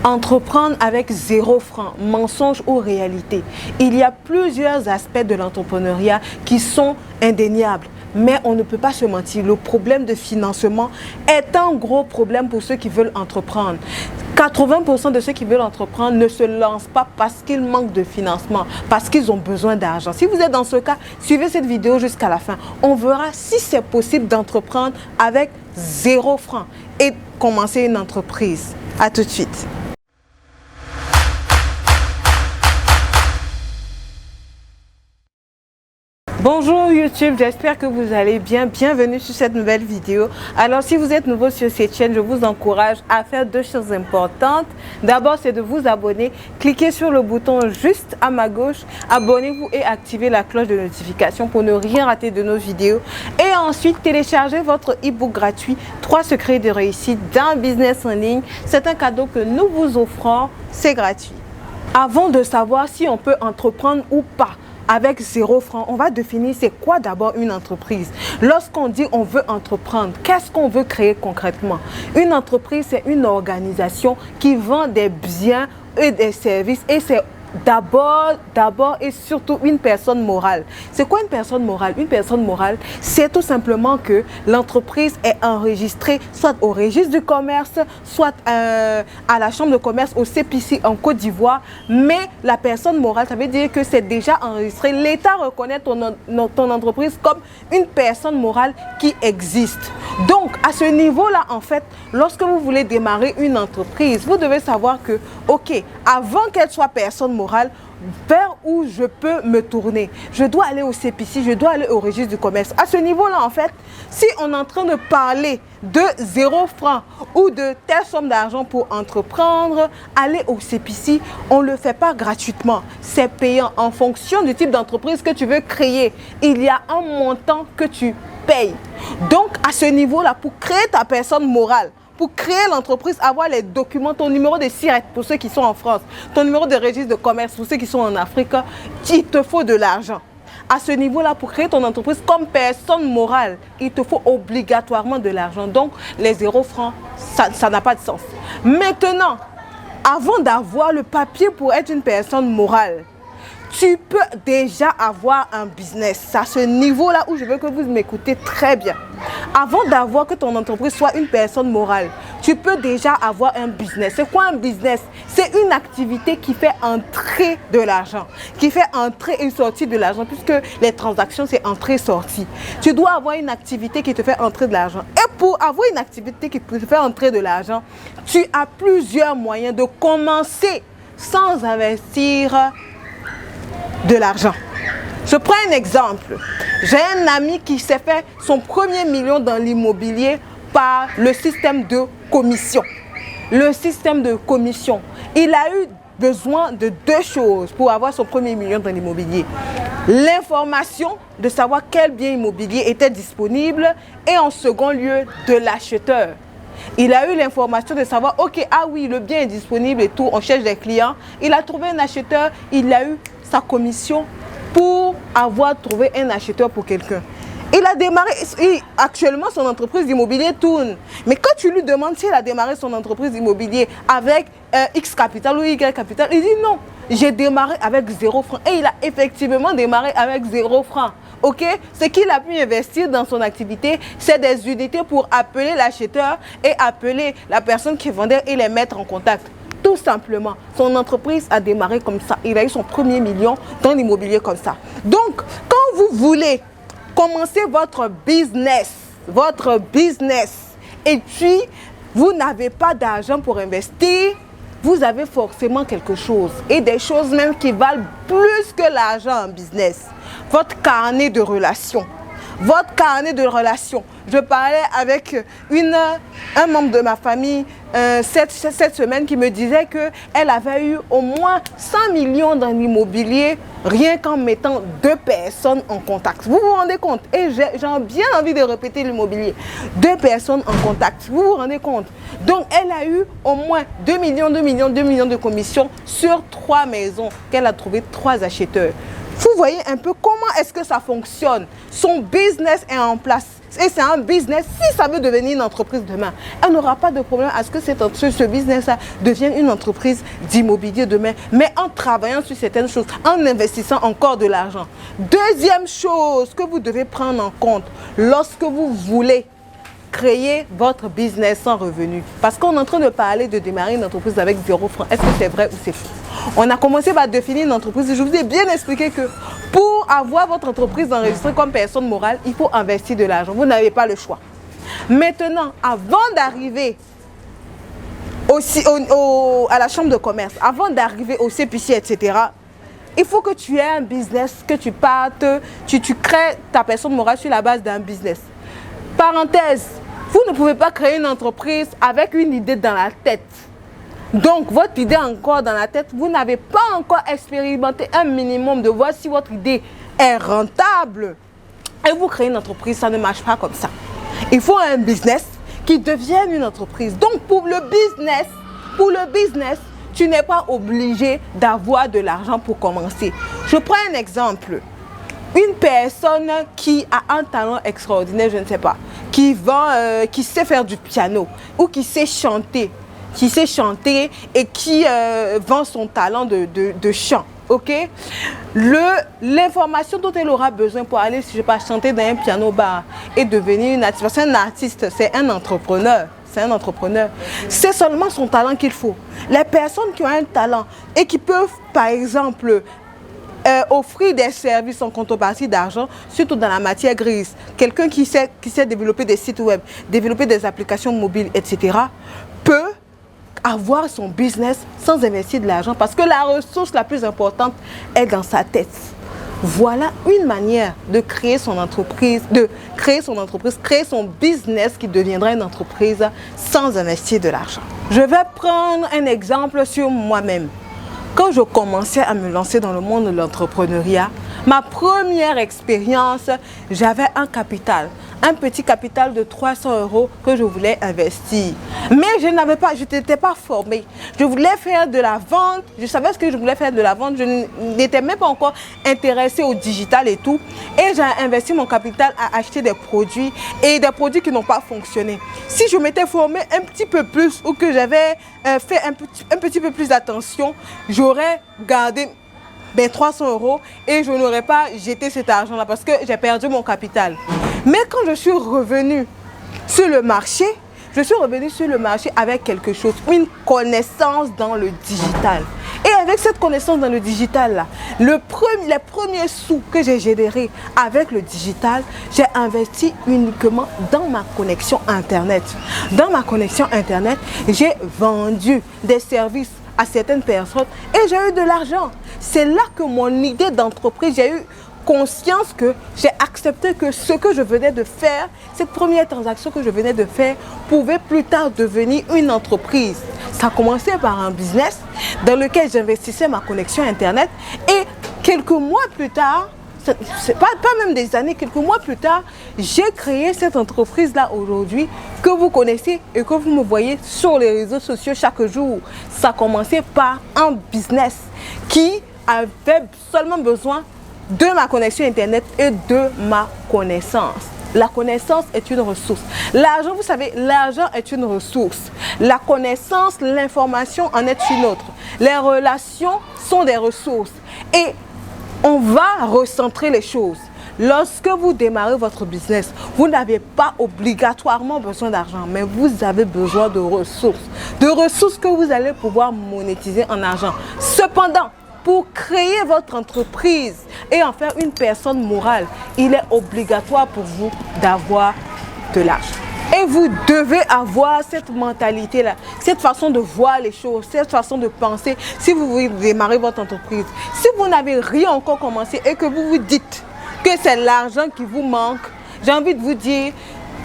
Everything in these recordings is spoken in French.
Entreprendre avec 0 francs, mensonge ou réalité. Il y a plusieurs aspects de l'entrepreneuriat qui sont indéniables. Mais on ne peut pas se mentir, le problème de financement est un gros problème pour ceux qui veulent entreprendre. 80% de ceux qui veulent entreprendre ne se lancent pas parce qu'ils manquent de financement, parce qu'ils ont besoin d'argent. Si vous êtes dans ce cas, suivez cette vidéo jusqu'à la fin. On verra si c'est possible d'entreprendre avec 0 francs et commencer une entreprise. À tout de suite. Bonjour YouTube, j'espère que vous allez bien. Bienvenue sur cette nouvelle vidéo. Alors si vous êtes nouveau sur cette chaîne, je vous encourage à faire 2 choses importantes. D'abord, c'est de vous abonner. Cliquez sur le bouton juste à ma gauche. Abonnez-vous et activez la cloche de notification pour ne rien rater de nos vidéos. Et ensuite, téléchargez votre e-book gratuit 3 secrets de réussite d'un business en ligne. C'est un cadeau que nous vous offrons. C'est gratuit. Avant de savoir si on peut entreprendre ou pas, avec 0 francs, on va définir c'est quoi d'abord une entreprise. Lorsqu'on dit on veut entreprendre, qu'est-ce qu'on veut créer concrètement? Une entreprise, c'est une organisation qui vend des biens et des services et c'est d'abord et surtout une personne morale. C'est quoi une personne morale? Une personne morale, c'est tout simplement que l'entreprise est enregistrée soit au registre du commerce, soit à la chambre de commerce, au CPC en Côte d'Ivoire. Mais la personne morale, ça veut dire que c'est déjà enregistré. L'État reconnaît ton entreprise comme une personne morale qui existe. Donc, à ce niveau-là, en fait, lorsque vous voulez démarrer une entreprise, vous devez savoir que, ok, avant qu'elle soit personne morale, vers où je peux me tourner? Je dois aller au CPC, je dois aller au registre du commerce. À ce niveau-là, en fait, si on est en train de parler de 0 francs ou de telle somme d'argent pour entreprendre, aller au CPC, on ne le fait pas gratuitement. C'est payant en fonction du type d'entreprise que tu veux créer. Il y a un montant que tu payes. Donc, à ce niveau-là, pour créer ta personne morale, pour créer l'entreprise, avoir les documents, ton numéro de SIRET pour ceux qui sont en France, ton numéro de registre de commerce pour ceux qui sont en Afrique, il te faut de l'argent. À ce niveau-là, pour créer ton entreprise comme personne morale, il te faut obligatoirement de l'argent. Donc, les 0 francs, ça n'a pas de sens. Maintenant, avant d'avoir le papier pour être une personne morale, tu peux déjà avoir un business. C'est à ce niveau-là où je veux que vous m'écoutez très bien. Avant d'avoir que ton entreprise soit une personne morale, tu peux déjà avoir un business. C'est quoi un business? C'est une activité qui fait entrer de l'argent, qui fait entrer et sortir de l'argent, puisque les transactions, c'est entrée-sortie. Tu dois avoir une activité qui te fait entrer de l'argent. Et pour avoir une activité qui te fait entrer de l'argent, tu as plusieurs moyens de commencer sans investir de l'argent. Je prends un exemple. J'ai un ami qui s'est fait son premier million dans l'immobilier par le système de commission. Le système de commission. Il a eu besoin de 2 choses pour avoir son premier million dans l'immobilier. L'information de savoir quel bien immobilier était disponible et en second lieu de l'acheteur. Il a eu l'information de savoir, ok, ah oui, le bien est disponible et tout, on cherche des clients. Il a trouvé un acheteur, il a eu sa commission pour avoir trouvé un acheteur pour quelqu'un. Il a démarré, actuellement son entreprise d'immobilier tourne. Mais quand tu lui demandes s'il a démarré son entreprise d'immobilier avec X capital ou Y capital, il dit non, j'ai démarré avec 0 francs. Et il a effectivement démarré avec 0 francs. Ok, ce qu'il a pu investir dans son activité, c'est des unités pour appeler l'acheteur et appeler la personne qui vendait et les mettre en contact. Tout simplement, son entreprise a démarré comme ça. Il a eu son premier million dans l'immobilier comme ça. Donc, quand vous voulez commencer votre business, et puis vous n'avez pas d'argent pour investir, vous avez forcément quelque chose. Et des choses même qui valent plus que l'argent en business. Votre carnet de relations. Votre carnet de relations. Je parlais avec un membre de ma famille cette semaine qui me disait qu'elle avait eu au moins 100 millions dans l'immobilier rien qu'en mettant 2 personnes en contact. Vous vous rendez compte? Et j'ai bien envie de répéter l'immobilier. 2 personnes en contact. Vous vous rendez compte? Donc, elle a eu au moins 2 millions de commissions sur 3 maisons qu'elle a trouvé 3 acheteurs. Vous voyez un peu comment est-ce que ça fonctionne. Son business est en place. et c'est un business, si ça veut devenir une entreprise demain, elle n'aura pas de problème à ce que ce business-là devienne une entreprise d'immobilier demain, mais en travaillant sur certaines choses, en investissant encore de l'argent. Deuxième chose que vous devez prendre en compte lorsque vous voulez créer votre business sans revenu. Parce qu'on est en train de parler de démarrer une entreprise avec 0 francs. Est-ce que c'est vrai ou c'est faux? On a commencé par définir une entreprise. Je vous ai bien expliqué que pour avoir votre entreprise enregistrée comme personne morale, il faut investir de l'argent. Vous n'avez pas le choix. Maintenant, avant d'arriver à la chambre de commerce, avant d'arriver au CPC, etc., il faut que tu aies un business, que tu partes, tu crées ta personne morale sur la base d'un business. Parenthèse, vous ne pouvez pas créer une entreprise avec une idée dans la tête. Donc, votre idée encore dans la tête, vous n'avez pas encore expérimenté un minimum de voir si votre idée est rentable. Et vous créez une entreprise, ça ne marche pas comme ça. Il faut un business qui devienne une entreprise. Donc, pour le business, tu n'es pas obligé d'avoir de l'argent pour commencer. Je prends un exemple. Une personne qui a un talent extraordinaire, je ne sais pas, qui sait faire du piano ou qui sait chanter et qui vend son talent de chant, ok? L'information dont elle aura besoin pour aller, je sais pas, chanter dans un piano bar et devenir une artiste, c'est un artiste, c'est un entrepreneur. C'est seulement son talent qu'il faut. Les personnes qui ont un talent et qui peuvent, par exemple, offrir des services en contrepartie d'argent, surtout dans la matière grise. Quelqu'un qui sait développer des sites web, développer des applications mobiles, etc., peut avoir son business sans investir de l'argent parce que la ressource la plus importante est dans sa tête. Voilà une manière de créer son entreprise, créer son business qui deviendra une entreprise sans investir de l'argent. Je vais prendre un exemple sur moi-même. Quand je commençais à me lancer dans le monde de l'entrepreneuriat, ma première expérience, j'avais un petit capital de 300 € que je voulais investir. Mais je n'étais pas formée. Je voulais faire de la vente, je savais ce que je voulais faire de la vente, je n'étais même pas encore intéressée au digital et tout. Et j'ai investi mon capital à acheter des produits et des produits qui n'ont pas fonctionné. Si je m'étais formée un petit peu plus ou que j'avais fait un petit peu plus d'attention, j'aurais gardé mes 300 € et je n'aurais pas jeté cet argent-là parce que j'ai perdu mon capital. Mais quand je suis revenue sur le marché, avec quelque chose, une connaissance dans le digital. Et avec cette connaissance dans le digital-là, les premiers sous que j'ai générés avec le digital, j'ai investi uniquement dans ma connexion Internet. Dans ma connexion Internet, j'ai vendu des services à certaines personnes et j'ai eu de l'argent. C'est là que mon idée d'entreprise, j'ai eu conscience que j'ai accepté que ce que je venais de faire, cette première transaction que je venais de faire, pouvait plus tard devenir une entreprise. Ça a commencé par un business dans lequel j'investissais ma connexion Internet et quelques mois plus tard, c'est pas même des années, quelques mois plus tard, j'ai créé cette entreprise-là aujourd'hui que vous connaissez et que vous me voyez sur les réseaux sociaux chaque jour. Ça a commencé par un business qui avait seulement besoin de ma connexion Internet et de ma connaissance. La connaissance est une ressource. L'argent, vous savez, l'argent est une ressource. La connaissance, l'information en est une autre. Les relations sont des ressources. Et on va recentrer les choses. Lorsque vous démarrez votre business, vous n'avez pas obligatoirement besoin d'argent, mais vous avez besoin de ressources que vous allez pouvoir monétiser en argent. Cependant, pour créer votre entreprise et en faire une personne morale, il est obligatoire pour vous d'avoir de l'argent. Et vous devez avoir cette mentalité-là, cette façon de voir les choses, cette façon de penser si vous voulez démarrer votre entreprise. Si vous n'avez rien encore commencé et que vous vous dites que c'est l'argent qui vous manque, j'ai envie de vous dire,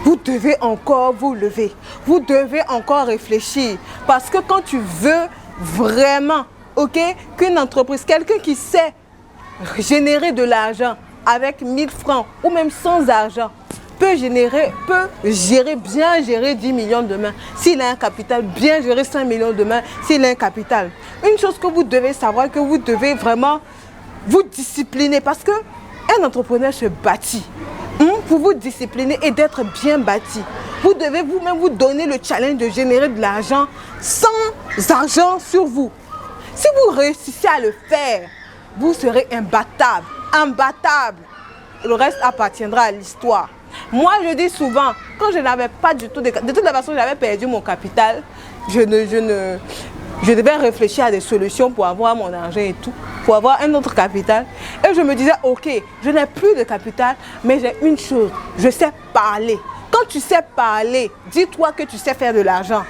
vous devez encore vous lever. Vous devez encore réfléchir. Parce que quand tu veux vraiment, qu'une entreprise, quelqu'un qui sait générer de l'argent avec 1000 francs ou même sans argent, peut bien gérer 10 millions demain. S'il a un capital, bien gérer 5 millions demain, s'il a un capital. Une chose que vous devez savoir, que vous devez vraiment vous discipliner parce que un entrepreneur se bâtit. pour vous discipliner et d'être bien bâti. Vous devez vous-même vous donner le challenge de générer de l'argent sans argent sur vous. Si vous réussissez à le faire, vous serez imbattable, imbattable. Le reste appartiendra à l'histoire. Moi, je dis souvent, quand je n'avais pas du tout de toute la façon, j'avais perdu mon capital, je devais réfléchir à des solutions pour avoir mon argent et tout, pour avoir un autre capital. Et je me disais, ok, je n'ai plus de capital, mais j'ai une chose, je sais parler. Quand tu sais parler, dis-toi que tu sais faire de l'argent.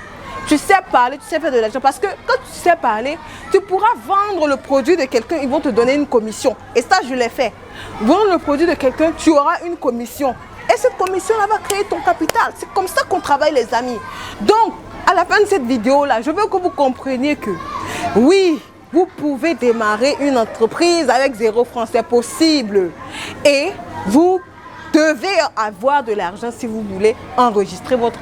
Tu sais parler, tu sais faire de l'argent. Parce que quand tu sais parler, tu pourras vendre le produit de quelqu'un, ils vont te donner une commission. Et ça, je l'ai fait. Vendre le produit de quelqu'un, tu auras une commission. Et cette commission-là va créer ton capital. C'est comme ça qu'on travaille, les amis. Donc, à la fin de cette vidéo-là, je veux que vous compreniez que, oui, vous pouvez démarrer une entreprise avec 0 francs, c'est possible. Et vous devez avoir de l'argent si vous voulez enregistrer votre...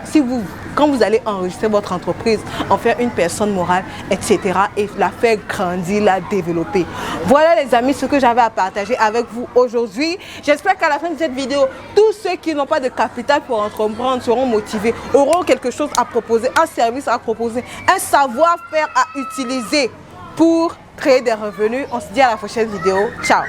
Quand vous allez enregistrer votre entreprise, en faire une personne morale, etc. et la faire grandir, la développer. Voilà les amis, ce que j'avais à partager avec vous aujourd'hui. J'espère qu'à la fin de cette vidéo, tous ceux qui n'ont pas de capital pour entreprendre seront motivés, auront quelque chose à proposer, un service à proposer, un savoir-faire à utiliser pour créer des revenus. On se dit à la prochaine vidéo. Ciao!